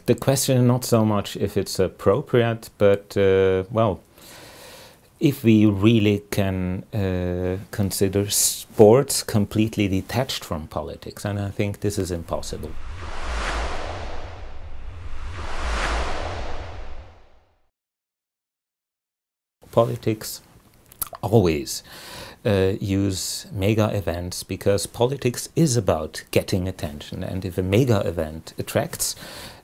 The question is not so much if it's appropriate, but well, if we really can consider sports completely detached from politics, and I think this is impossible. Politics always use mega events because politics is about getting attention, and if a mega event attracts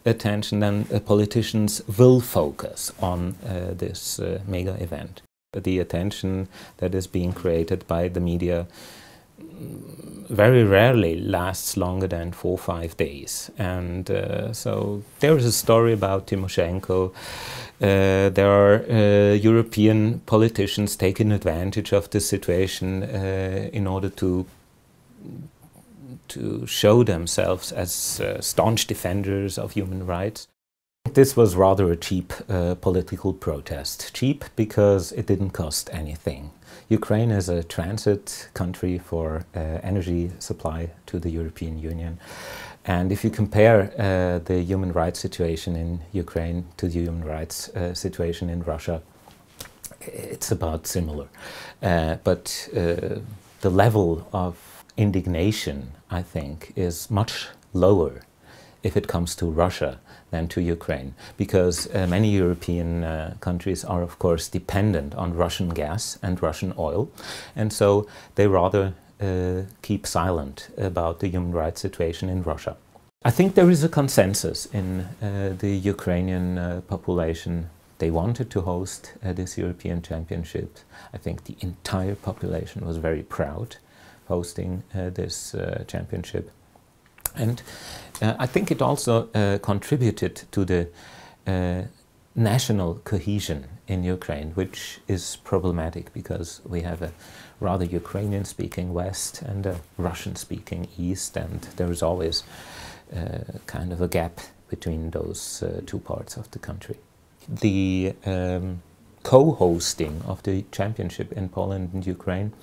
attention, then politicians will focus on this mega event. The attention that is being created by the media very rarely lasts longer than 4 or 5 days, and so there is a story about Tymoshenko. There are European politicians taking advantage of the situation in order to show themselves as staunch defenders of human rights. This was rather a cheap political protest. Cheap because it didn't cost anything. Ukraine is a transit country for energy supply to the European Union. And if you compare the human rights situation in Ukraine to the human rights situation in Russia, it's about similar. But the level of indignation, I think, is much lower if it comes to Russia than to Ukraine, because many European countries are of course dependent on Russian gas and Russian oil, and so they rather keep silent about the human rights situation in Russia. I think there is a consensus in the Ukrainian population. They wanted to host this European Championship. I think the entire population was very proud hosting this championship. And I think it also contributed to the national cohesion in Ukraine, which is problematic because we have a rather Ukrainian-speaking West and a Russian-speaking East, and there is always kind of a gap between those two parts of the country. The co-hosting of the championship in Poland and Ukraine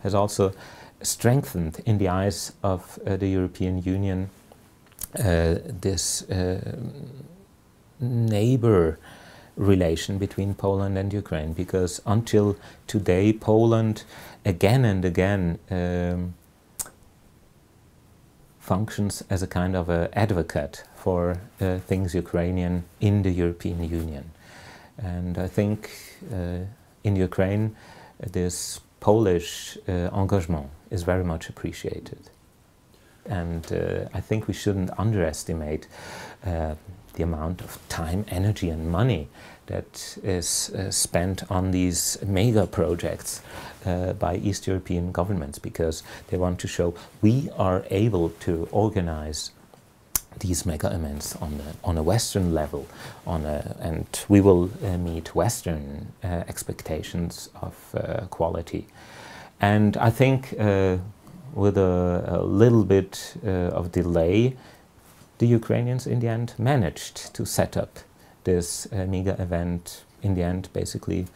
has also strengthened in the eyes of the European Union this neighbor relation between Poland and Ukraine, because until today Poland again and again functions as a kind of an advocate for things Ukrainian in the European Union. And I think in Ukraine this Polish engagement is very much appreciated. And I think we shouldn't underestimate the amount of time, energy and money that is spent on these mega projects by East European governments, because they want to show we are able to organize these mega events on a Western level, and we will meet Western expectations of quality. And I think with a little bit of delay, the Ukrainians in the end managed to set up this mega event. In the end, basically,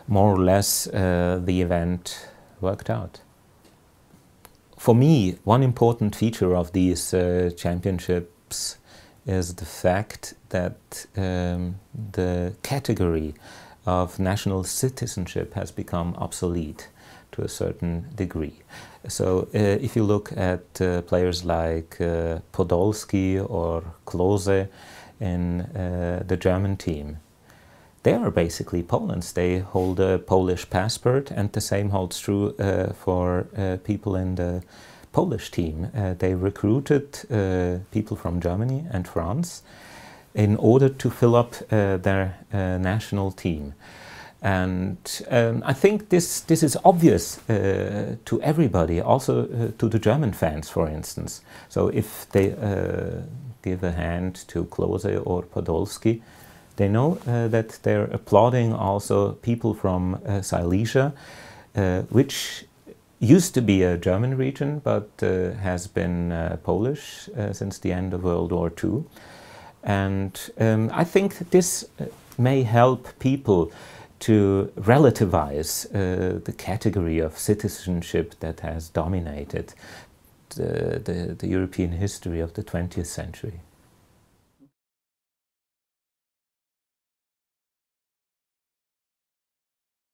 more or less, the event worked out. For me, one important feature of these championships is the fact that the category of national citizenship has become obsolete to a certain degree. So if you look at players like Podolski or Klose in the German team, they are basically Poland's. They hold a Polish passport, and the same holds true for people in the Polish team. They recruited people from Germany and France in order to fill up their national team. And I think this is obvious to everybody, also to the German fans, for instance. So if they give a hand to Klose or Podolski, they know that they're applauding also people from Silesia, which used to be a German region, but has been Polish since the end of World War II. And I think this may help people to relativize the category of citizenship that has dominated the European history of the 20th century.